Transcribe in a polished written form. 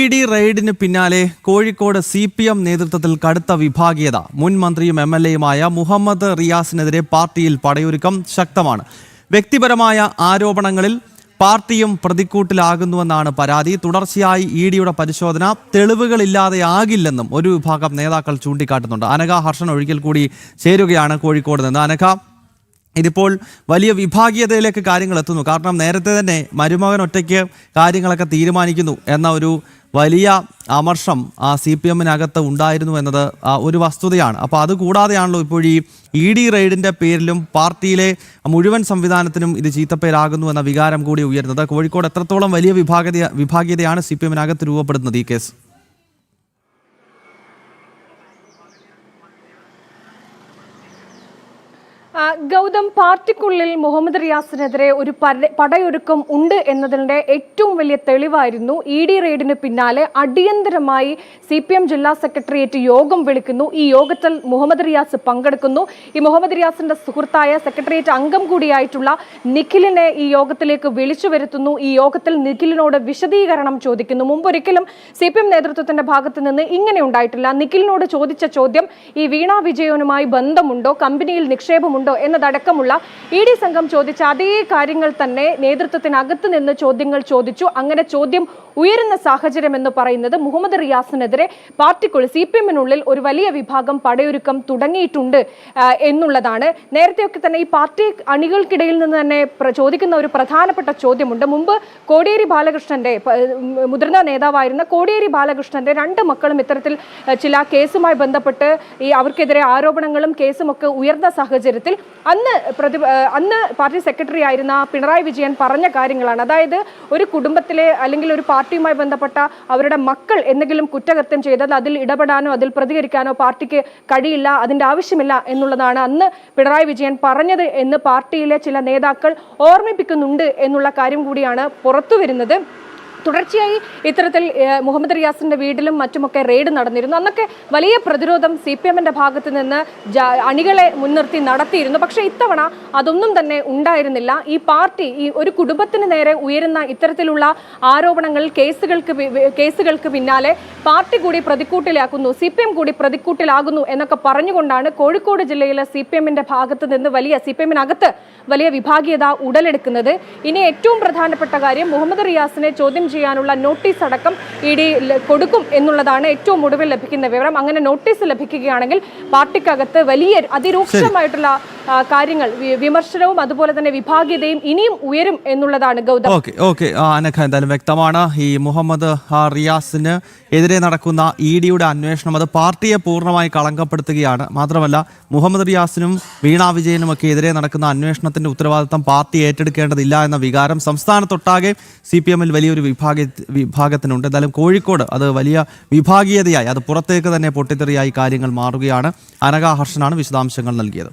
ED റെയ്ഡിന് പിന്നാലെ Kozhikode CPM നേതൃത്വത്തിൽ കടുത്ത വിഭാഗീയത. മുൻ മന്ത്രിയും MLAയുമായ മുഹമ്മദ് റിയാസിനെതിരെ പാർട്ടിയിൽ പടയൊരുക്കം ശക്തമാണ്. വ്യക്തിപരമായ ആരോപണങ്ങളിൽ പാർട്ടിയും പ്രതിക്കൂട്ടിലാകുന്നുവെന്നാണ് പരാതി. തുടർച്ചയായി ഇഡിയുടെ പരിശോധന തെളിവുകളില്ലാതെയാകില്ലെന്നും ഒരു വിഭാഗം നേതാക്കൾ ചൂണ്ടിക്കാട്ടുന്നുണ്ട്. അനഘ ഹർഷൻ ഒരിക്കൽ കൂടി ചേരുകയാണ് കോഴിക്കോട് നിന്ന്. അനഘ, ഇതിപ്പോൾ വലിയ വിഭാഗീയതയിലേക്ക് കാര്യങ്ങൾ എത്തുന്നു. കാരണം നേരത്തെ തന്നെ മരുമകൻ ഒറ്റയ്ക്ക് കാര്യങ്ങളൊക്കെ തീരുമാനിക്കുന്നു എന്ന ഒരു വലിയ അമർഷം CPM-നകത്ത് ഉണ്ടായിരുന്നു എന്നത് ഒരു വസ്തുതയാണ്. അപ്പോൾ അതുകൂടാതെയാണല്ലോ ഇപ്പോൾ ഈ ഇഡി റെയ്ഡിൻ്റെ പേരിലും പാർട്ടിയിലെ മുഴുവൻ സംവിധാനത്തിനും ഇത് ചീത്തപ്പേരാകുന്നു എന്ന വികാരം കൂടി ഉയരുന്നത്. കോഴിക്കോട് എത്രത്തോളം വലിയ വിഭാഗീയതയാണ് CPM-നകത്ത് രൂപപ്പെടുന്നത് ഈ കേസ്? ഗൗതം, പാർട്ടിക്കുള്ളിൽ മുഹമ്മദ് റിയാസിനെതിരെ ഒരു പടയൊരുക്കം ഉണ്ട് എന്നതിൻ്റെ ഏറ്റവും വലിയ തെളിവായിരുന്നു ഇഡി റെയ്ഡിന് പിന്നാലെ അടിയന്തരമായി CPM ജില്ലാ സെക്രട്ടേറിയറ്റ് യോഗം വിളിക്കുന്നു. ഈ യോഗത്തിൽ മുഹമ്മദ് റിയാസ് പങ്കെടുക്കുന്നു. ഈ മുഹമ്മദ് റിയാസിന്റെ സുഹൃത്തായ സെക്രട്ടേറിയറ്റ് അംഗം കൂടിയായിട്ടുള്ള നിഖിലിനെ ഈ യോഗത്തിലേക്ക് വിളിച്ചു വരുത്തുന്നു. ഈ യോഗത്തിൽ നിഖിലിനോട് വിശദീകരണം ചോദിക്കുന്നു. മുമ്പൊരിക്കലും CPM നേതൃത്വത്തിന്റെ ഭാഗത്ത് നിന്ന് ഇങ്ങനെ ഉണ്ടായിട്ടില്ല. നിഖിലിനോട് ചോദിച്ച ചോദ്യം ഈ വീണ വിജയനുമായി ബന്ധമുണ്ടോ, കമ്പനിയിൽ നിക്ഷേപമുണ്ടോ എന്നതടക്കമുള്ള ഇഡി സംഘം ചോദിച്ച അതേ കാര്യങ്ങൾ തന്നെ നേതൃത്വത്തിനകത്ത് നിന്ന് ചോദ്യങ്ങൾ ചോദിച്ചു. അങ്ങനെ ചോദ്യം ഉയരുന്ന സാഹചര്യം എന്ന് പറയുന്നത് മുഹമ്മദ് റിയാസിനെതിരെ പാർട്ടിക്കുള്ളിൽ CPM-നുള്ളിൽ ഒരു വലിയ വിഭാഗം പടയൊരുക്കം തുടങ്ങിയിട്ടുണ്ട് എന്നുള്ളതാണ്. നേരത്തെയൊക്കെ തന്നെ ഈ പാർട്ടി അണികൾക്കിടയിൽ നിന്ന് തന്നെ ചോദിക്കുന്ന ഒരു പ്രധാനപ്പെട്ട ചോദ്യമുണ്ട്. മുമ്പ് കോടിയേരി ബാലകൃഷ്ണന്റെ മുതിർന്ന നേതാവായിരുന്ന കോടിയേരി ബാലകൃഷ്ണന്റെ 2 മക്കളും ഇത്തരത്തിൽ ചില കേസുമായി ബന്ധപ്പെട്ട് ഈ അവർക്കെതിരെ ആരോപണങ്ങളും കേസും ഒക്കെ ഉയർന്ന സാഹചര്യത്തിൽ അന്ന് പാർട്ടി സെക്രട്ടറി ആയിരുന്ന പിണറായി വിജയൻ പറഞ്ഞ കാര്യങ്ങളാണ്. അതായത് ഒരു കുടുംബത്തിലെ അല്ലെങ്കിൽ ഒരു പാർട്ടിയുമായി ബന്ധപ്പെട്ട അവരുടെ മക്കൾ എന്തെങ്കിലും കുറ്റകൃത്യം ചെയ്താൽ അതിൽ ഇടപെടാനോ അതിൽ പ്രതികരിക്കാനോ പാർട്ടിക്ക് കഴിയില്ല, അതിൻ്റെ ആവശ്യമില്ല എന്നുള്ളതാണ് അന്ന് പിണറായി വിജയൻ പറഞ്ഞത് എന്ന് പാർട്ടിയിലെ ചില നേതാക്കൾ ഓർമ്മിപ്പിക്കുന്നുണ്ട് എന്നുള്ള കാര്യം കൂടിയാണ് പുറത്തു വരുന്നത്. തുടർച്ചയായി ഇത്തരത്തിൽ മുഹമ്മദ് റിയാസിന്റെ വീട്ടിലും മറ്റുമൊക്കെ റെയ്ഡ് നടന്നിരുന്നു. അന്നൊക്കെ വലിയ പ്രതിരോധം CPM-ന്റെ ഭാഗത്ത് നിന്ന് അണികളെ മുൻനിർത്തി നടത്തിയിരുന്നു. പക്ഷേ ഇത്തവണ അതൊന്നും തന്നെ ഉണ്ടായിരുന്നില്ല. ഈ പാർട്ടി ഈ ഒരു കുടുംബത്തിന് നേരെ ഉയരുന്ന ഇത്തരത്തിലുള്ള ആരോപണങ്ങൾ കേസുകൾക്ക് പിന്നാലെ പാർട്ടി കൂടി പ്രതിക്കൂട്ടിലാക്കുന്നു, CPM കൂടി പ്രതിക്കൂട്ടിലാകുന്നു എന്നൊക്കെ പറഞ്ഞുകൊണ്ടാണ് കോഴിക്കോട് ജില്ലയിലെ CPM-ന്റെ ഭാഗത്ത് നിന്ന് CPM-നകത്ത് വലിയ വിഭാഗീയത ഉടലെടുക്കുന്നത്. ഇനി ഏറ്റവും പ്രധാനപ്പെട്ട കാര്യം മുഹമ്മദ് റിയാസിനെ ചോദ്യം ചെയ്യാനുള്ള നോട്ടീസ് അടക്കം ഇഡി കൊടുക്കും എന്നുള്ളതാണ് ഏറ്റവും ഒടുവിൽ ലഭിക്കുന്ന വിവരം. അങ്ങനെ നോട്ടീസ് ലഭിക്കുകയാണെങ്കിൽ പാർട്ടിക്കകത്ത് വലിയ അതിരൂക്ഷമായിട്ടുള്ള കാര്യങ്ങൾ, വിമർശനവും അതുപോലെ തന്നെ വിഭാഗീയതയും ഇനിയും ഉയരും എന്നുള്ളതാണ് ഗൗതം. അനഘ, എന്തായാലും വ്യക്തമാണ് ഈ മുഹമ്മദ് റിയാസിന് എതിരെ നടക്കുന്ന ഇഡിയുടെ അന്വേഷണം അത് പാർട്ടിയെ പൂർണ്ണമായി കളങ്കപ്പെടുത്തുകയാണ്. മാത്രമല്ല മുഹമ്മദ് റിയാസിനും വീണ വിജയനും ഒക്കെ എതിരെ നടക്കുന്ന അന്വേഷണത്തിന്റെ ഉത്തരവാദിത്തം പാർട്ടി ഏറ്റെടുക്കേണ്ടതില്ല എന്ന വികാരം സംസ്ഥാനത്തൊട്ടാകെ CPM-ൽ വലിയൊരു വിഭാഗത്തിനുണ്ട്. എന്തായാലും കോഴിക്കോട് അത് വലിയ വിഭാഗീയതയായി, അത് പുറത്തേക്ക് തന്നെ പൊട്ടിത്തെറിയായി കാര്യങ്ങൾ മാറുകയാണ്. അനഘ ഹർഷനാണ് വിശദാംശങ്ങൾ നൽകിയത്.